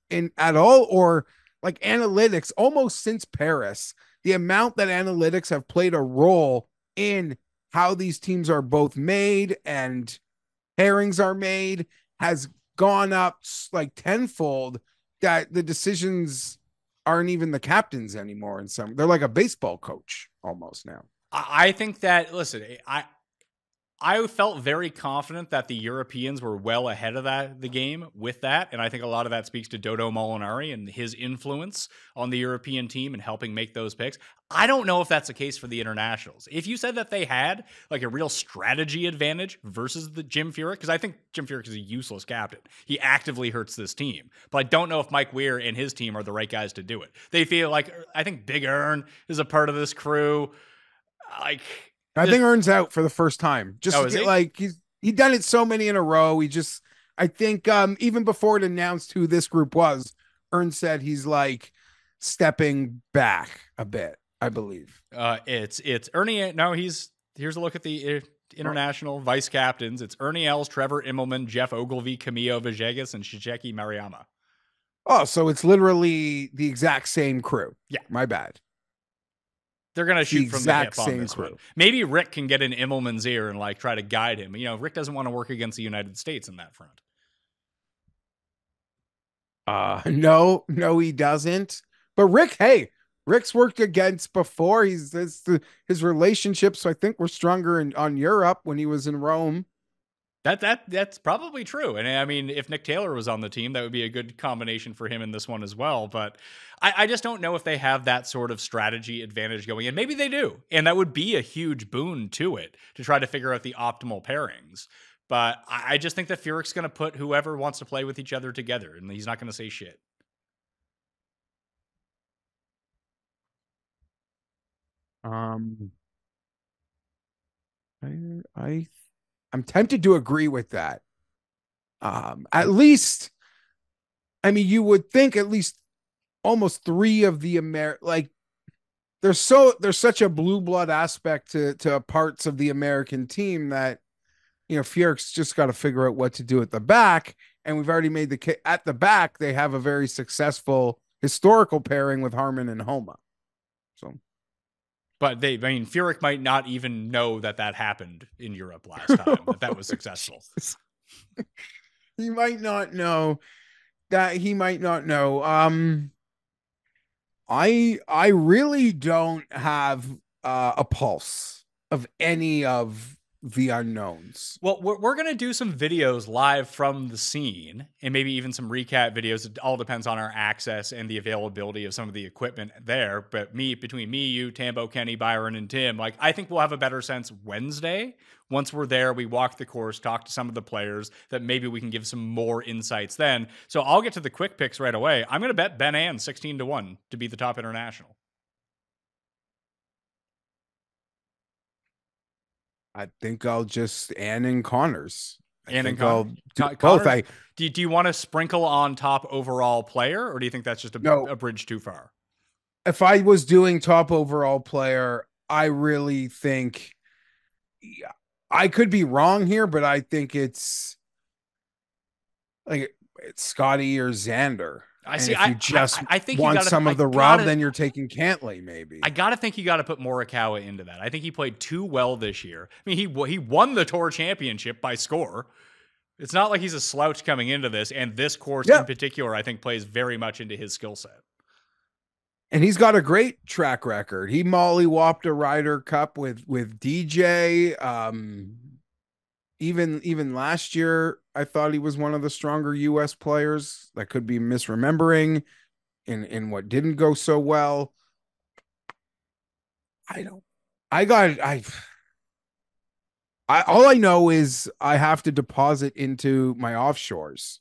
in at all? Or like analytics almost since Paris, the amount that analytics have played a role in how these teams are both made and pairings are made has gone up like tenfold, that the decisions aren't even the captains anymore. In some, they're like a baseball coach almost now. I think that, listen, I felt very confident that the Europeans were well ahead of the game with that. And I think a lot of that speaks to Dodo Molinari and his influence on the European team and helping make those picks. I don't know if that's the case for the internationals. If you said that they had like a real strategy advantage versus the Jim Furyk, because I think Jim Furyk is a useless captain. He actively hurts this team. But I don't know if Mike Weir and his team are the right guys to do it. They feel like, I think Big Ern is a part of this crew. Like, I think Ern's out for the first time. Just he? He done it so many in a row. He just, I think even before it announced who this group was, Ern said he's like stepping back a bit, I believe. It's Ernie. No, here's a look at the international vice captains. It's Ernie Els, Trevor Immelman, Jeff Ogilvy, Camillo Villegas, and Shigeaki Maruyama. Oh, so it's literally the exact same crew. Yeah. My bad. They're going to shoot from the hip on this crew. one. Maybe Rick can get in Immelman's ear and like try to guide him. You know, Rick doesn't want to work against the United States in that front. No, he doesn't. But Rick's worked against before. His relationships, so I think, were stronger on Europe when he was in Rome. That's probably true. And I mean, if Nick Taylor was on the team, that would be a good combination for him in this one as well. But I just don't know if they have that sort of strategy advantage going in. Maybe they do. And that would be a huge boon to it to try to figure out the optimal pairings. But I just think that Furyk's going to put whoever wants to play with each other together, and he's not going to say shit. I'm tempted to agree with that. At least, I mean, you would think at least almost three of the there's such a blue blood aspect to parts of the American team that, you know, Furyk's just got to figure out what to do at the back. And we've already made at the back, they have a very successful historical pairing with Harman and Homa. So. But Furyk might not even know that happened in Europe last time, that was successful. He might not know. that he might not know. I really don't have a pulse of any of the unknowns. Well, we're going to do some videos live from the scene and maybe even some recap videos. It all depends on our access and the availability of some of the equipment there. But between me, you, Tambo, Kenny, Byron, and Tim, like, I think we'll have a better sense Wednesday. Once we're there, we walk the course, talk to some of the players, that maybe we can give some more insights then. So I'll get to the quick picks right away. I'm going to bet Ben Ann 16-1 to be the top international. I think I'll just Ann and Connors. Ann and I'll do both. Connors, do you want to sprinkle on top overall player, or do you think that's just No. a bridge too far? If I was doing top overall player, I really think, yeah, I could be wrong here, but I think it's like it's Scotty or Xander. I And see. if you just I think want you gotta, some of the rub, then you're taking Cantley, maybe. I gotta think you got to put Morikawa into that. I think he played too well this year. I mean, he won the Tour Championship by score. It's not like he's a slouch coming into this, and this course in particular, I think, plays very much into his skill set. And he's got a great track record. He mollywopped a Ryder Cup with DJ. Even last year, I thought he was one of the stronger U.S. players. I could be misremembering in what didn't go so well. All I know is I have to deposit into my offshores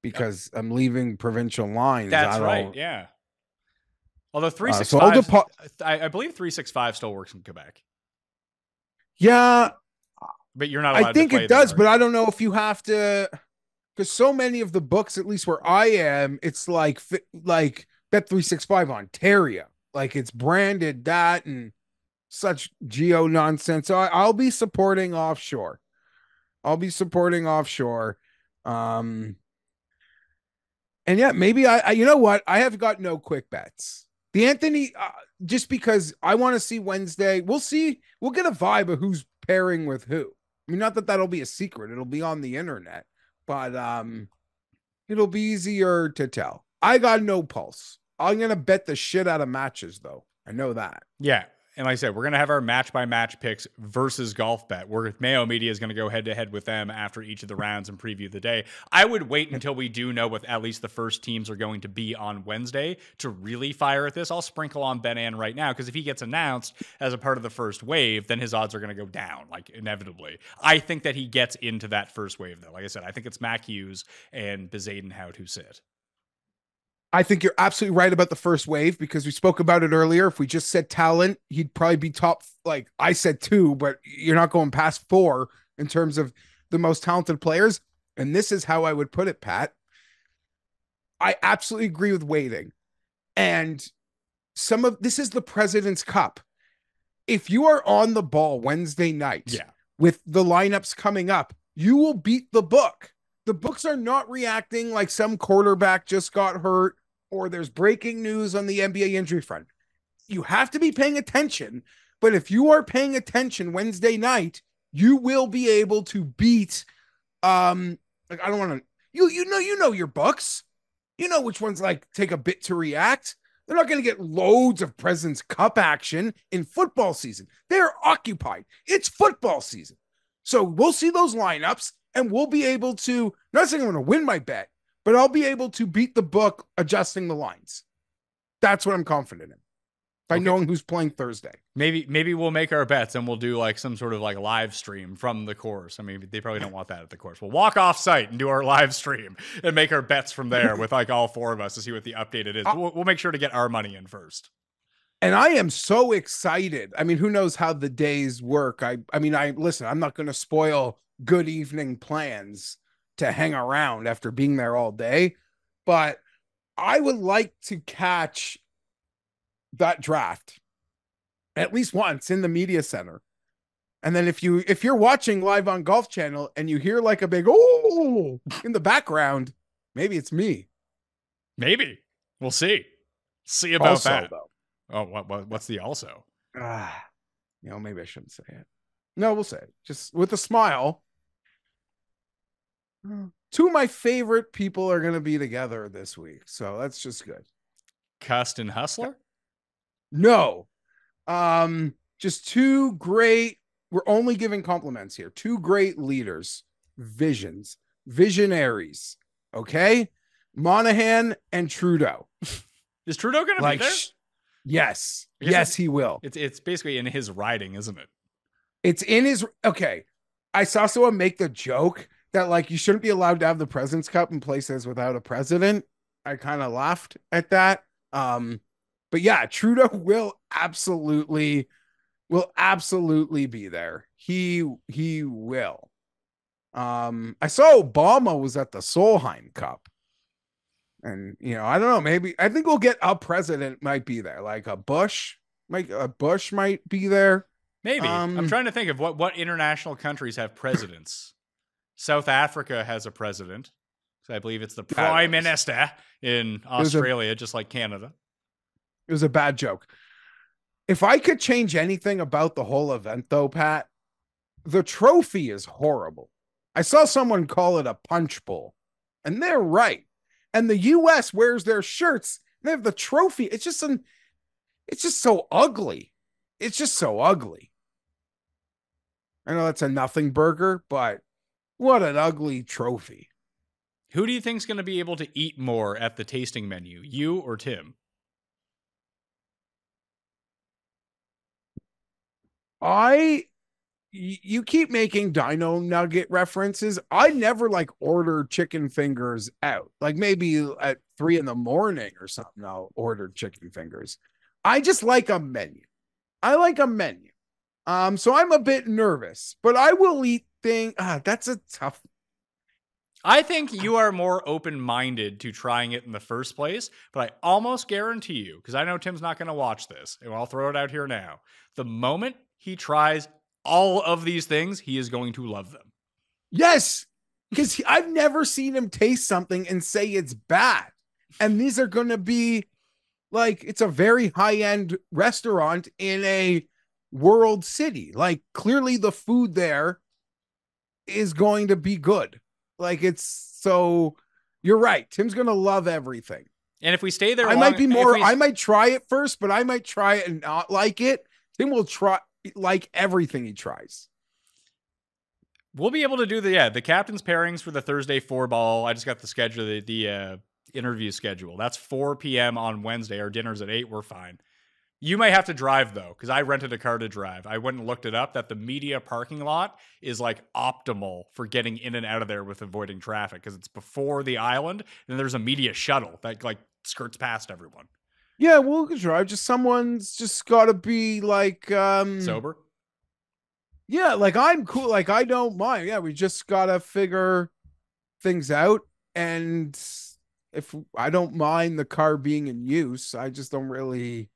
because I'm leaving provincial lines. That's right. Yeah. Although 365, I believe 365 still works in Quebec. Yeah, but you're not allowed I think to play it does, there. but I don't know if you have to, because so many of the books, at least where I am, it's like Bet365 Ontario, like it's branded that and such geo nonsense. So I'll be supporting offshore. And yeah, maybe you know what? I have got no quick bets. The Anthony, just because I want to see Wednesday. We'll see. We'll get a vibe of who's pairing with who. I mean, not that that'll be a secret. It'll be on the internet, but it'll be easier to tell. I got no pulse. I'm going to bet the shit out of matches, though. I know that. Yeah. And like I said, we're going to have our match-by-match picks versus golf bet. Mayo Media is going to go head-to-head with them after each of the rounds and preview the day. I would wait until we do know what at least the first teams are going to be on Wednesday to really fire at this. I'll sprinkle on Ben Ann right now, because if he gets announced as a part of the first wave, then his odds are going to go down, like, inevitably. I think that he gets into that first wave, though. Like I said, I think it's Mac Hughes and Bezadenhout who sit. I think you're absolutely right about the first wave, because we spoke about it earlier. If we just said talent, he'd probably be top, like I said 2, but you're not going past 4 in terms of the most talented players. And this is how I would put it, Pat. I absolutely agree with waiting. And this is the President's Cup. If you are on the ball Wednesday night with the lineups coming up, you will beat the book. The books are not reacting like some quarterback just got hurt or there's breaking news on the NBA injury front. You have to be paying attention, but if you are paying attention Wednesday night, you will be able to beat like I don't want to you know your books. You know which ones like take a bit to react. They're not going to get loads of President's Cup action in football season. They're occupied. It's football season. So we'll see those lineups. And we'll be able to, not saying I'm going to win my bet, but I'll be able to beat the book adjusting the lines. That's what I'm confident in, by knowing who's playing Thursday. Maybe we'll make our bets and we'll do like some sort of like live stream from the course. I mean, they probably don't want that at the course. We'll walk off site and do our live stream and make our bets from there with like all 4 of us to see what the updated is. We'll make sure to get our money in first. And I am so excited. I mean, who knows how the days work? I mean, listen, I'm not going to spoil good evening plans to hang around after being there all day, but I would like to catch that draft at least once in the media center. And then if you're watching live on Golf Channel and you hear like a big oh in the background, maybe it's me. Maybe. We'll see. See about also, that. Though. Oh, what's the also? Maybe I shouldn't say it. No, we'll say it. Just with a smile. Two of my favorite people are going to be together this week. So that's just good. Cust and Hustler? No. Just two great, we're only giving compliments here. Two great leaders, visionaries. Okay? Monahan and Trudeau. Is Trudeau going to be there? Yes. Yes, he will. It's basically in his riding, isn't it? It's in his, okay. I saw someone make the joke that like you shouldn't be allowed to have the President's Cup in places without a president. I kind of laughed at that. But yeah, Trudeau will absolutely be there. He will. I saw Obama was at the Solheim Cup. And I don't know, maybe I think we'll get a president might be there, like a Bush might be there. Maybe. I'm trying to think of what international countries have presidents. South Africa has a president. So I believe it's the Prime Minister in Australia, just like Canada. It was a bad joke. If I could change anything about the whole event, though, Pat, the trophy is horrible. I saw someone call it a punch bowl, and they're right. And the U.S. wears their shirts. They have the trophy. It's just so ugly. It's just so ugly. I know that's a nothing burger, but what an ugly trophy. Who do you think's going to be able to eat more at the tasting menu, you or Tim? You keep making Dino Nugget references. I never like order chicken fingers out. Like maybe at 3 a.m. or something, I'll order chicken fingers. I just like a menu. I like a menu. So I'm a bit nervous, but I will eat things. That's a tough. I think you are more open-minded to trying it in the first place, but I almost guarantee you, because I know Tim's not going to watch this, and I'll throw it out here now. The moment he tries all of these things, he is going to love them. Yes, because I've never seen him taste something and say it's bad. And these are going to be like, it's a very high-end restaurant in a world city. Like, clearly the food there is going to be good. Like, so you're right. Tim's going to love everything. And if we stay there, I might try it first, but I might try it and not like it. Tim will try like everything he tries. We'll be able to do the captain's pairings for the Thursday 4-ball. I just got the schedule, the interview schedule. That's 4 p.m. on Wednesday. Our dinner's at 8. We're fine. You may have to drive, though, because I rented a car to drive. I went and looked it up, that the media parking lot is, like, optimal for getting in and out of there with avoiding traffic, because it's before the island, and there's a media shuttle that, like, skirts past everyone. Yeah, we'll drive. Someone's just got to be, like... sober? Yeah, like, I'm cool. Like, I don't mind. Yeah, we just got to figure things out, and if I don't mind the car being in use, I just don't really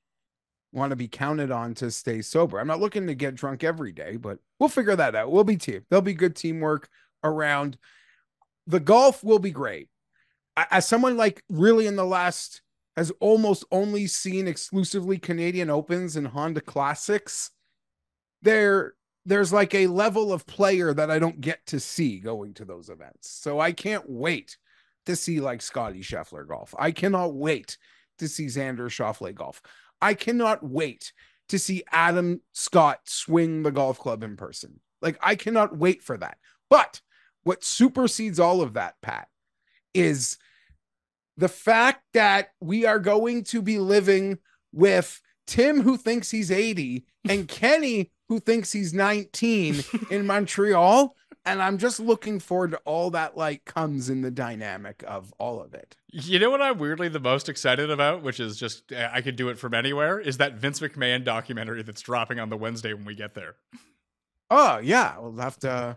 want to be counted on to stay sober. I'm not looking to get drunk every day, but we'll figure that out. We'll be team. There'll be good teamwork around. The golf will be great. As someone like really in the last has almost only seen exclusively Canadian Opens and Honda Classics, there's like a level of player that I don't get to see going to those events. So I can't wait to see like Scotty Scheffler golf. I cannot wait to see Xander Schauffele golf. I cannot wait to see Adam Scott swing the golf club in person. Like, I cannot wait for that. But what supersedes all of that, Pat, is the fact that we are going to be living with Tim, who thinks he's 80, and Kenny, who thinks he's 19 in Montreal. And I'm just looking forward to all that like comes in the dynamic of all of it. You know what I'm weirdly the most excited about, which is just, I could do it from anywhere, is that Vince McMahon documentary that's dropping on the Wednesday when we get there. Oh, yeah. We'll have to...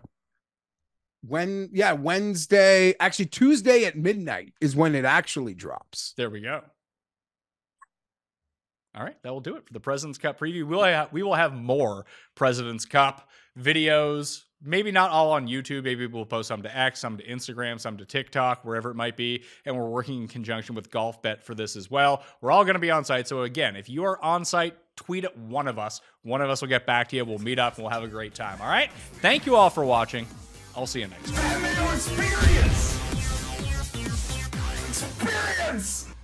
Wednesday, actually Tuesday at midnight is when it actually drops. There we go. All right, that will do it for the President's Cup preview. We will have more President's Cup videos. Maybe not all on YouTube. Maybe we'll post some to X, some to Instagram, some to TikTok, wherever it might be. And we're working in conjunction with Golf Bet for this as well. We're all going to be on site. So again, if you are on site, tweet at one of us. One of us will get back to you. We'll meet up and we'll have a great time. All right. Thank you all for watching. I'll see you next time. Experience! Experience!